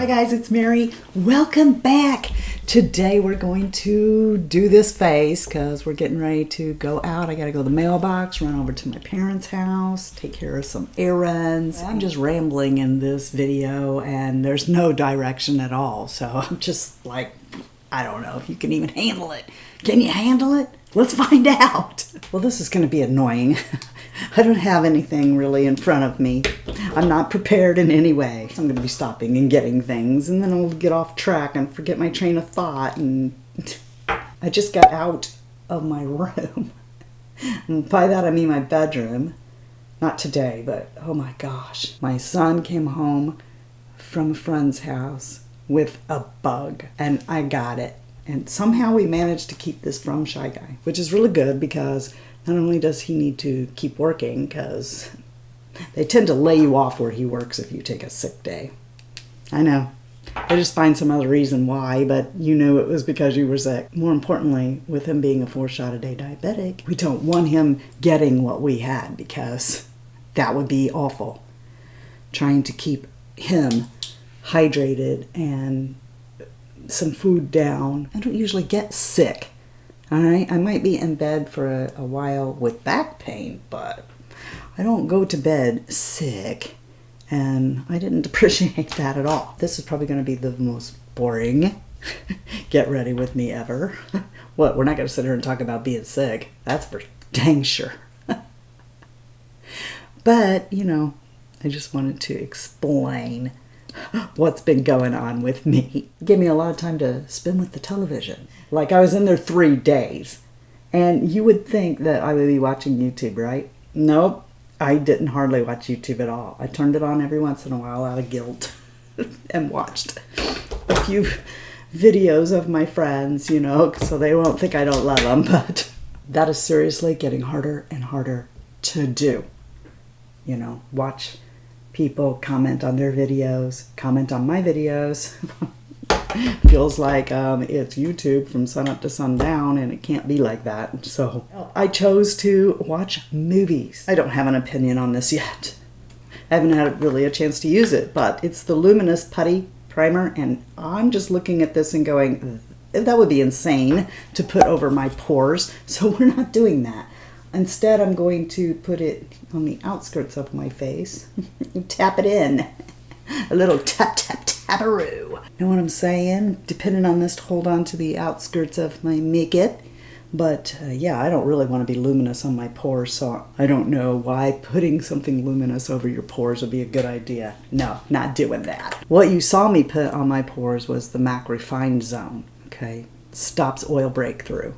guys, it's Mary. Welcome back. Today we're going to do this face because we're getting ready to go out. I gotta go to the mailbox, run over to my parents' house, take care of some errands. I'm just rambling in this video and there's no direction at all. So I'm just like, I don't know if you can even handle it. Can you handle it? Let's find out. Well, this is gonna be annoying. I don't have anything really in front of me. I'm not prepared in any way. I'm going to be stopping and getting things, and then I'll get off track and forget my train of thought. And I just got out of my room. And by that I mean my bedroom. Not today, but oh my gosh. My son came home from a friend's house with a bug, and I got it. And somehow we managed to keep this from Shy Guy, which is really good because not only does he need to keep working, because they tend to lay you off where he works if you take a sick day. I know. I just find some other reason why, but you knew it was because you were sick. More importantly, with him being a 4-shot-a-day diabetic, we don't want him getting what we had because that would be awful. Trying to keep him hydrated and some food down. I don't usually get sick. All right, I might be in bed for a while with back pain, but I don't go to bed sick, and I didn't appreciate that at all. This is probably going to be the most boring get ready with me ever. What, we're not going to sit here and talk about being sick. That's for dang sure. But, you know, I just wanted to explain what's been going on with me. It gave me a lot of time to spend with the television. Like, I was in there 3 days, and you would think that I would be watching YouTube, right? Nope, I didn't hardly watch YouTube at all. I turned it on every once in a while out of guilt and watched a few videos of my friends, you know, so they won't think I don't love them, but that is seriously getting harder and harder to do. You know, watch people comment on their videos, comment on my videos. Feels like it's YouTube from sun up to sundown, and it can't be like that. So I chose to watch movies. I don't have an opinion on this yet. I haven't had really a chance to use it, but it's the Luminous Putty Primer, and I'm just looking at this and going, that would be insane to put over my pores, so we're not doing that. Instead, I'm going to put it on the outskirts of my face. Tap it in. A little tap, tap, taparoo. Know what I'm saying? Depending on this to hold on to the outskirts of my makeup. But yeah, I don't really want to be luminous on my pores, so I don't know why putting something luminous over your pores would be a good idea. No, not doing that. What you saw me put on my pores was the MAC Refined Zone, okay? Stops oil breakthrough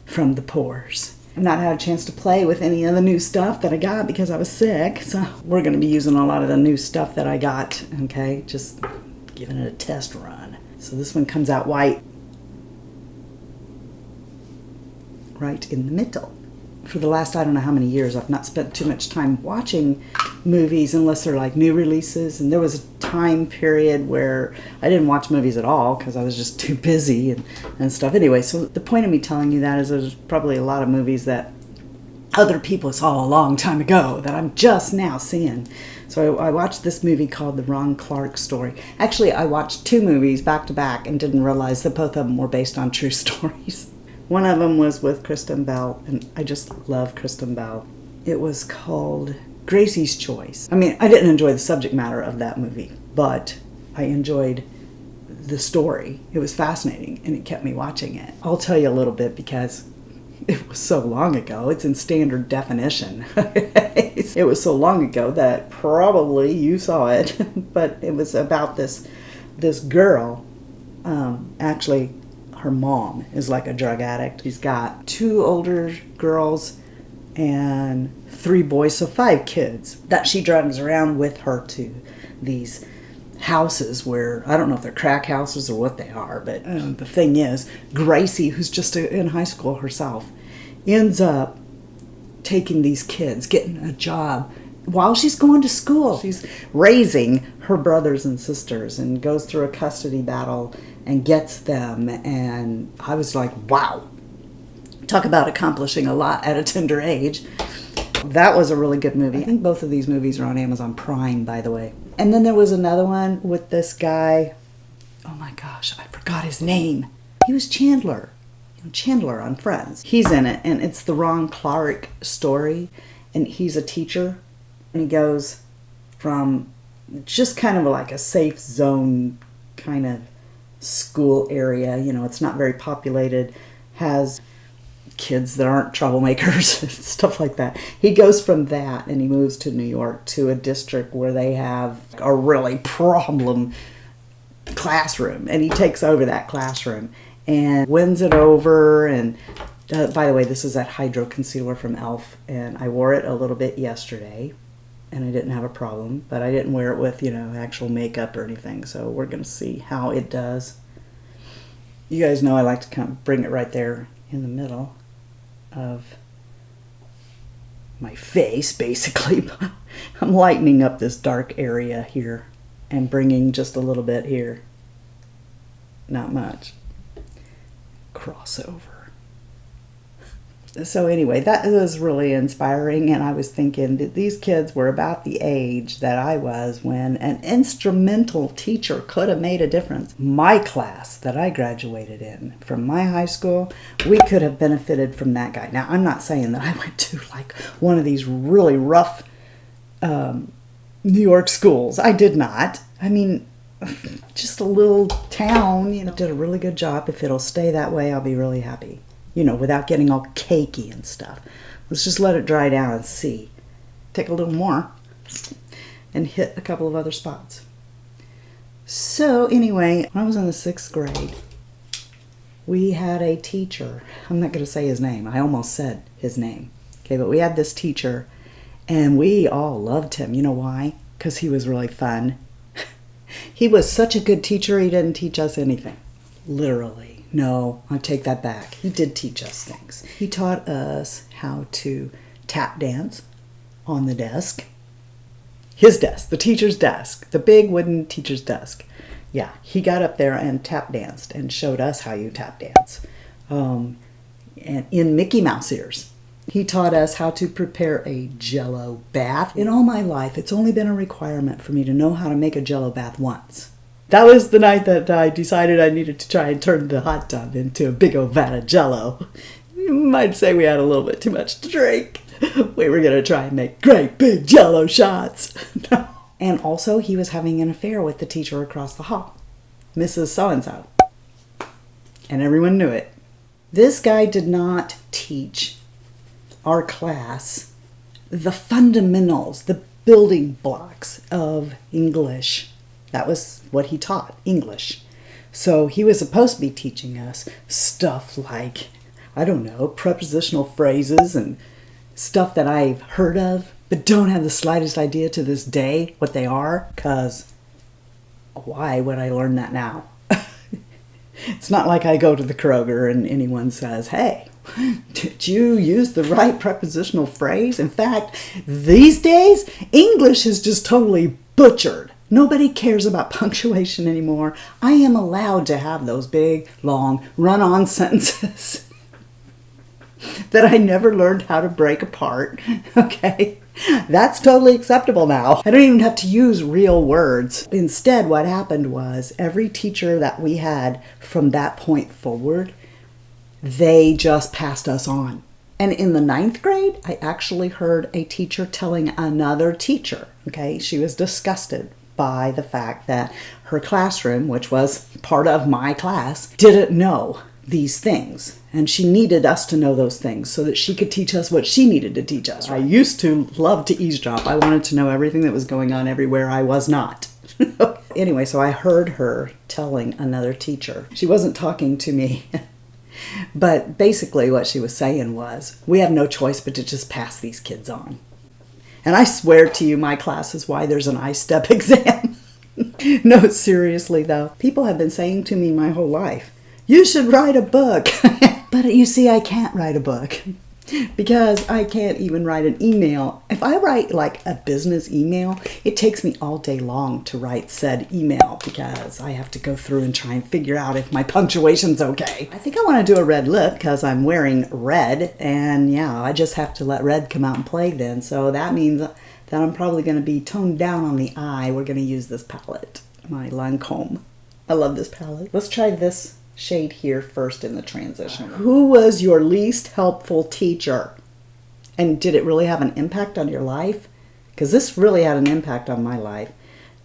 from the pores. I've not had a chance to play with any of the new stuff that I got because I was sick. So we're going to be using a lot of the new stuff that I got, okay? Just giving it a test run. So this one comes out white. Right in the middle. For the last, I don't know how many years, I've not spent too much time watching movies unless they're like new releases. And there was a time period where I didn't watch movies at all because I was just too busy and stuff. Anyway, so the point of me telling you that is there's probably a lot of movies that other people saw a long time ago that I'm just now seeing. So I watched this movie called The Ron Clark Story. Actually, I watched 2 movies back to back and didn't realize that both of them were based on true stories. One of them was with Kristen Bell, and I just love Kristen Bell. It was called Gracie's Choice. I mean, I didn't enjoy the subject matter of that movie, but I enjoyed the story. It was fascinating, and it kept me watching it. I'll tell you a little bit because it was so long ago. It's in standard definition. It was so long ago that probably you saw it, but it was about this girl, actually, her mom is like a drug addict. She's got 2 older girls and 3 boys, so 5 kids that she drags around with her to these houses where, I don't know if they're crack houses or what they are, but the thing is, Gracie, who's just in high school herself, ends up taking these kids, getting a job while she's going to school. She's raising her brothers and sisters and goes through a custody battle and gets them, and I was like, wow. Talk about accomplishing a lot at a tender age. That was a really good movie. I think both of these movies are on Amazon Prime, by the way. And then there was another one with this guy. oh my gosh, I forgot his name. He was Chandler. Chandler on Friends. He's in it, and it's the Ron Clark story, and he's a teacher, and he goes from just kind of like a safe zone kind of school area, you know, it's not very populated, has kids that aren't troublemakers, stuff like that. He goes from that and he moves to New York to a district where they have a really problem classroom, and he takes over that classroom and wins it over. And by the way, this is that Hydro Concealer from e.l.f. and I wore it a little bit yesterday and I didn't have a problem, but I didn't wear it with, you know, actual makeup or anything, so we're going to see how it does. You guys know I like to kind of bring it right there in the middle of my face, basically. I'm lightening up this dark area here and bringing just a little bit here. Not much. Crossover. So anyway, that was really inspiring, and I was thinking that these kids were about the age that I was when an instrumental teacher could have made a difference. My class that I graduated in from my high school, we could have benefited from that guy. Now, I'm not saying that I went to like one of these really rough New York schools. I did not. I mean, just a little town, you know, did a really good job. If it'll stay that way, I'll be really happy. You know, without getting all cakey and stuff. Let's just let it dry down and see. Take a little more and hit a couple of other spots. So anyway, when I was in the 6th grade, we had a teacher. I'm not going to say his name. I almost said his name. Okay, but we had this teacher and we all loved him. You know why? Because he was really fun. He was such a good teacher, he didn't teach us anything. Literally. No, I take that back. He did teach us things. He taught us how to tap dance on the desk. His desk, the teacher's desk, the big wooden teacher's desk. Yeah, he got up there and tap danced and showed us how you tap dance. And in Mickey Mouse ears. He taught us how to prepare a Jell-O bath. In all my life, it's only been a requirement for me to know how to make a Jell-O bath once. That was the night that I decided I needed to try and turn the hot tub into a big old vat of Jell-O. You might say we had a little bit too much to drink. We were going to try and make great big Jell-O shots. And also, he was having an affair with the teacher across the hall, Mrs. So-and-so. And everyone knew it. This guy did not teach our class the fundamentals, the building blocks of English. That was what he taught, English. So he was supposed to be teaching us stuff like, I don't know, prepositional phrases and stuff that I've heard of, but don't have the slightest idea to this day what they are, because why would I learn that now? It's not like I go to the Kroger and anyone says, hey, did you use the right prepositional phrase? In fact, these days, English is just totally butchered. Nobody cares about punctuation anymore. I am allowed to have those big, long, run-on sentences that I never learned how to break apart. Okay? That's totally acceptable now. I don't even have to use real words. Instead, what happened was every teacher that we had from that point forward, they just passed us on. And in the 9th grade, I actually heard a teacher telling another teacher, okay, she was disgusted by the fact that her classroom, which was part of my class, didn't know these things. And she needed us to know those things so that she could teach us what she needed to teach us. I used to love to eavesdrop. I wanted to know everything that was going on everywhere I was not. Anyway, so I heard her telling another teacher. She wasn't talking to me. But basically what she was saying was, we have no choice but to just pass these kids on. And I swear to you, my class is why there's an I-STEP exam. No, seriously though. People have been saying to me my whole life, you should write a book. But you see, I can't write a book because I can't even write an email. If I write like a business email, it takes me all day long to write said email because I have to go through and try and figure out if my punctuation's okay. I think I want to do a red lip because I'm wearing red, and yeah, I just have to let red come out and play then. So that means that I'm probably going to be toned down on the eye. We're going to use this palette, my Lancome I love this palette. Let's try this shade here first in the transition. Who was your least helpful teacher? And did it really have an impact on your life? Because this really had an impact on my life.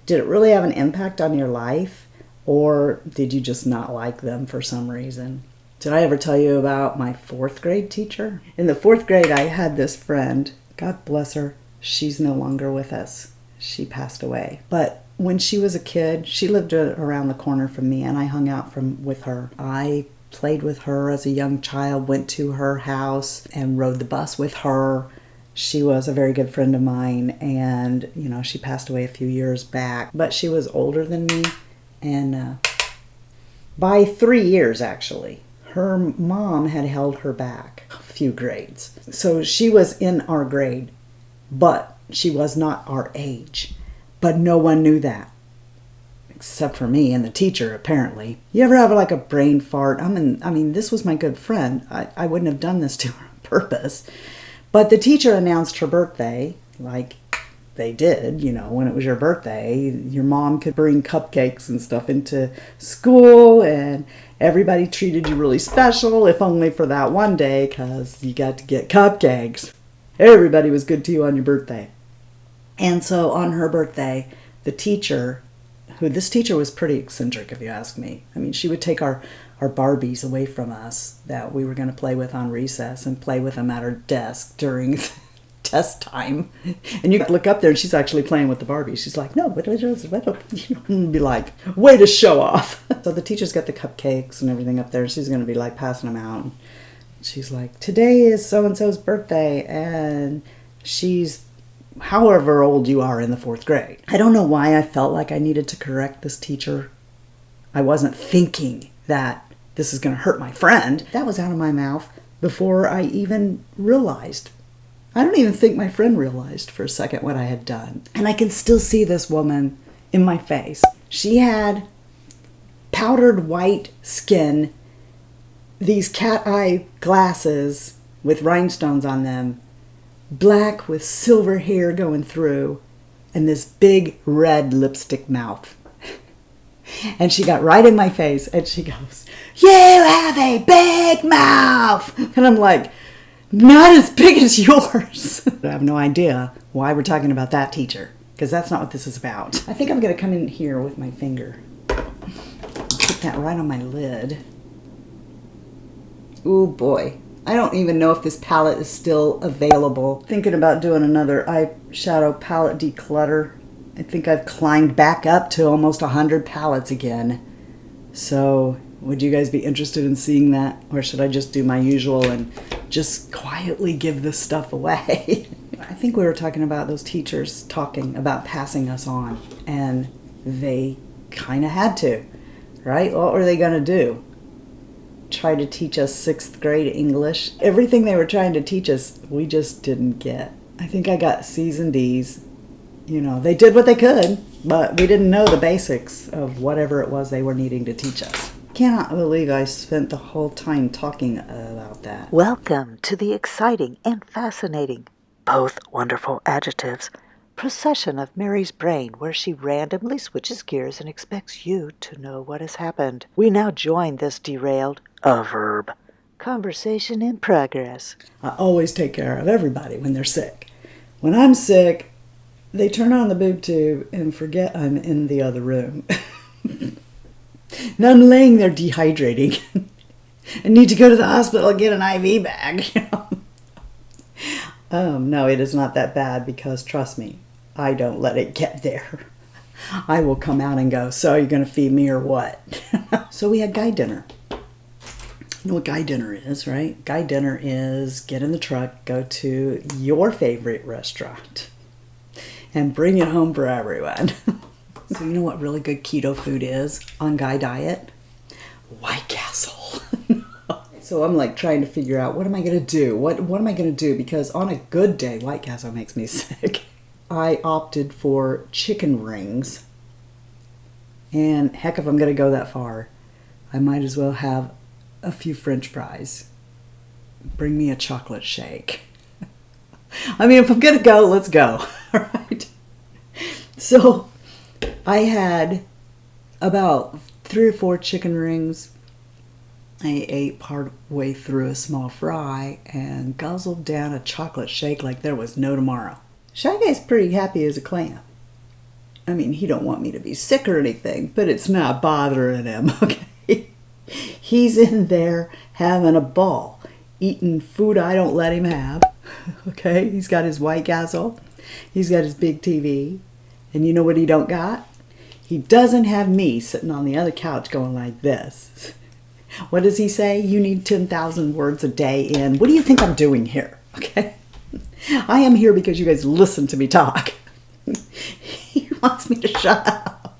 Did it really have an impact on your life? Or did you just not like them for some reason? Did I ever tell you about my 4th grade teacher? In the 4th grade, I had this friend. God bless her. She's no longer with us. She passed away. But when she was a kid, she lived around the corner from me, and I hung out with her. I played with her as a young child, went to her house and rode the bus with her. She was a very good friend of mine, and you know, she passed away a few years back, but she was older than me, and by 3 years actually. Her mom had held her back a few grades. So she was in our grade, but she was not our age. But no one knew that. Except for me and the teacher, apparently. You ever have like a brain fart? I mean, this was my good friend. I wouldn't have done this to her on purpose. But the teacher announced her birthday, like they did, you know, when it was your birthday. Your mom could bring cupcakes and stuff into school, and everybody treated you really special, if only for that one day, because you got to get cupcakes. Everybody was good to you on your birthday. And so on her birthday, the teacher... This teacher was pretty eccentric, if you ask me. I mean, she would take our Barbies away from us that we were going to play with on recess and play with them at her desk during test time. And you look up there and she's actually playing with the Barbies. She's like, no, what, you know, and be like, way to show off. So the teacher's got the cupcakes and everything up there. She's going to be like passing them out. And she's like, today is so-and-so's birthday, and she's however old you are in the 4th grade. I don't know why I felt like I needed to correct this teacher. I wasn't thinking that this is going to hurt my friend. That was out of my mouth before I even realized. I don't even think my friend realized for a second what I had done. And I can still see this woman in my face. She had powdered white skin, these cat eye glasses with rhinestones on them, black with silver hair going through, and this big red lipstick mouth. And she got right in my face and she goes, "You have a big mouth!" And I'm like, not as big as yours. I have no idea why we're talking about that teacher, because that's not what this is about. I think I'm going to come in here with my finger. Put that right on my lid. Ooh boy. I don't even know if this palette is still available. Thinking about doing another eyeshadow palette declutter. I think I've climbed back up to almost 100 palettes again. So would you guys be interested in seeing that? Or should I just do my usual and just quietly give this stuff away? I think we were talking about those teachers talking about passing us on. And they kind of had to, right? What were they going to do? Try to teach us 6th grade English. Everything they were trying to teach us, we just didn't get. I think I got C's and D's. You know, they did what they could, but we didn't know the basics of whatever it was they were needing to teach us. Cannot believe I spent the whole time talking about that. Welcome to the exciting and fascinating, both wonderful adjectives, procession of Mary's brain, where she randomly switches gears and expects you to know what has happened. We now join this derailed, a verb, conversation in progress. I always take care of everybody when they're sick. When I'm sick, they turn on the boob tube and forget I'm in the other room. And I'm laying there dehydrating. I need to go to the hospital and get an IV bag. No, it is not that bad, because trust me, I don't let it get there. I will come out and go, so you're going to feed me or what? So we had guy dinner. You know what guy dinner is, right? Guy dinner is get in the truck, go to your favorite restaurant, and bring it home for everyone. So you know what really good keto food is on Guy Diet? White Castle. So I'm like trying to figure out, what am I going to do? What am I going to do? Because on a good day, White Castle makes me sick. I opted for chicken rings. And heck, if I'm going to go that far, I might as well have a few French fries. Bring me a chocolate shake. I mean, if I'm going to go, let's go. All right. So I had about 3 or 4 chicken rings. I ate part way through a small fry and guzzled down a chocolate shake like there was no tomorrow. Shy Guy's pretty happy as a clam. I mean, he don't want me to be sick or anything, but it's not bothering him, okay? He's in there having a ball, eating food I don't let him have, okay? He's got his White Castle, he's got his big TV, and you know what he don't got? He doesn't have me sitting on the other couch going like this. What does he say? You need 10,000 words a day in. What do you think I'm doing here, okay? I am here because you guys listen to me talk. He wants me to shut up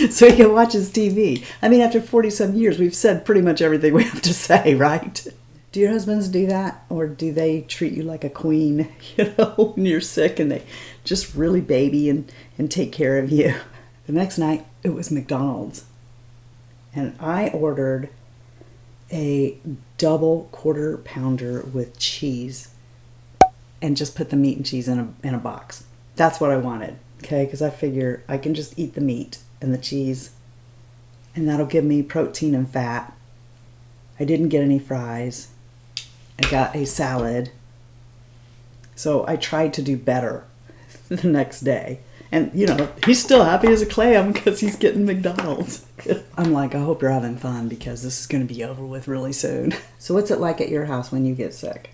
so he can watch his TV. I mean, after 40-some years, we've said pretty much everything we have to say, right? Do your husbands do that? Or do they treat you like a queen, you know, when you're sick and they just really baby and take care of you? The next night, it was McDonald's. And I ordered a double quarter pounder with cheese and just put the meat and cheese in a box. That's what I wanted, okay? Because I figure I can just eat the meat and the cheese and that'll give me protein and fat. I didn't get any fries. I got a salad. So I tried to do better the next day. And, you know, he's still happy as a clam because he's getting McDonald's. I'm like, I hope you're having fun because this is going to be over with really soon. So what's it like at your house when you get sick?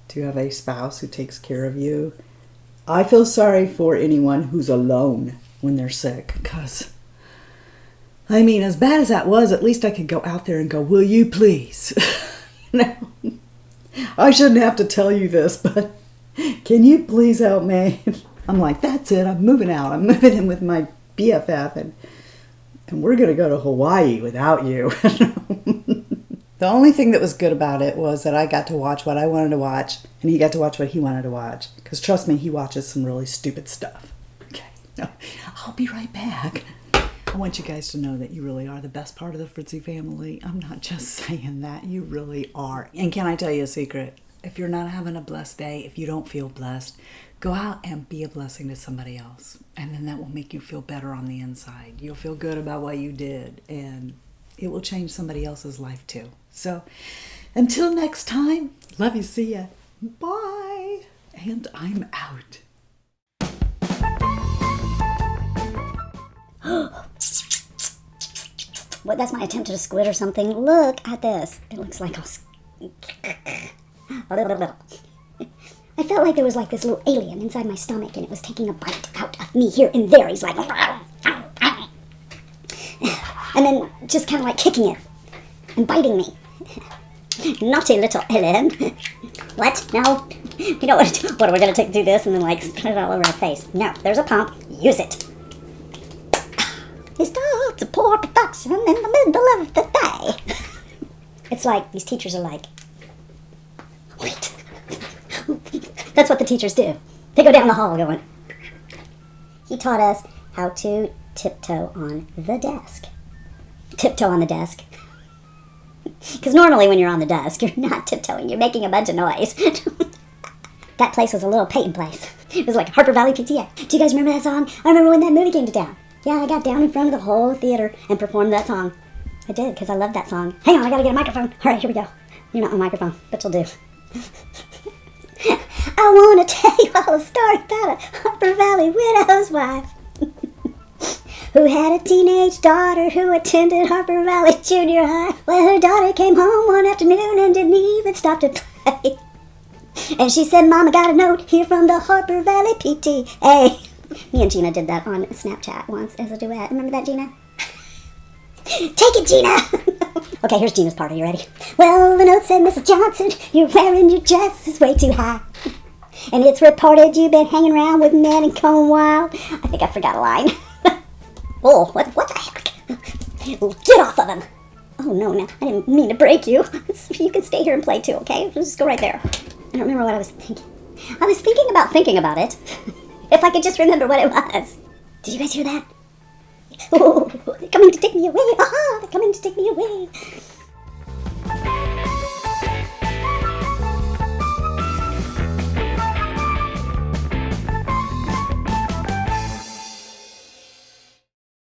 Do you have a spouse who takes care of you? I feel sorry for anyone who's alone when they're sick because, I mean, as bad as that was, at least I could go out there and go, will you please? You know, I shouldn't have to tell you this, but can you please help me? I'm like, that's it. I'm moving out. I'm moving in with my BFF, and we're going to go to Hawaii without you. The only thing that was good about it was that I got to watch what I wanted to watch, and he got to watch what he wanted to watch. Because trust me, he watches some really stupid stuff. Okay, no, I'll be right back. I want you guys to know that you really are the best part of the Fritzy family. I'm not just saying that. You really are. And can I tell you a secret? If you're not having a blessed day, if you don't feel blessed, go out and be a blessing to somebody else. And then that will make you feel better on the inside. You'll feel good about what you did. And it will change somebody else's life too. So until next time, love you, see ya. Bye. And I'm out. What? That's my attempt at a squid or something. Look at this. It looks like I felt like there was like this little alien inside my stomach and it was taking a bite out of me here and there. He's like, and then just kind of like kicking it and biting me. Naughty little alien. What? No. You know what? What are we going to do this and then like put it all over our face? No. There's a pump. Use it. It starts a poor production in the middle of the day. It's like these teachers are like, wait. That's what the teachers do. They go down the hall going. He taught us how to tiptoe on the desk. Tiptoe on the desk. Because normally when you're on the desk, you're not tiptoeing. You're making a bunch of noise. That place was a little Peyton place. It was like Harper Valley PTA. Do you guys remember that song? I remember when that movie came to town. Yeah, I got down in front of the whole theater and performed that song. I did, because I loved that song. Hang on, I gotta get a microphone. All right, here we go. You're not on microphone, but you'll do. I want to tell you all a story about a Harper Valley widow's wife who had a teenage daughter who attended Harper Valley Junior High. Well, her daughter came home one afternoon and didn't even stop to play. And she said, Mama got a note here from the Harper Valley PTA. Me and Gina did that on Snapchat once as a duet. Remember that, Gina? Take it, Gina! Okay, here's Gina's part. Are you ready? Well, the note said, Mrs. Johnson, you're wearing your dress is way too high. And it's reported you've been hanging around with men and going wild. I think I forgot a line. Oh, what the heck? Get off of him! Oh, no, I didn't mean to break you. You can stay here and play too, okay? Just go right there. I don't remember what I was thinking. I was thinking about it. If I could just remember what it was. Did you guys hear that? Oh, they're coming to take me away. Aha, they're coming to take me away.